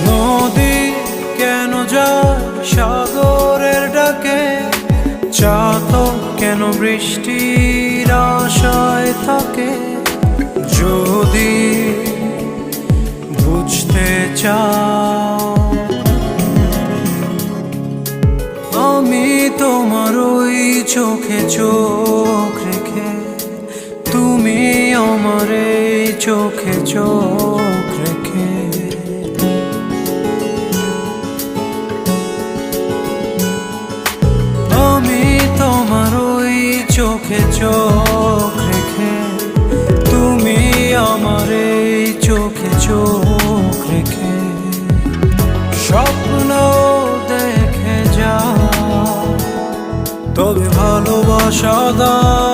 নদী কেন যায় সাগরের ডাকে, চাতক কেন বৃষ্টির আশায় থাকে? যদি বুঝতে চাও, আমি তোমার ওই চোখে চোখ রেখে, তুমি আমার এই চোখে চোখ রেখে। আমি তোমার ওই চোখে চোখ রেখে, তুমি আমার এই চোখে চোখ রেখে। স্বপ্ন দেখে যাও, তবে ভালোবাসা দাও।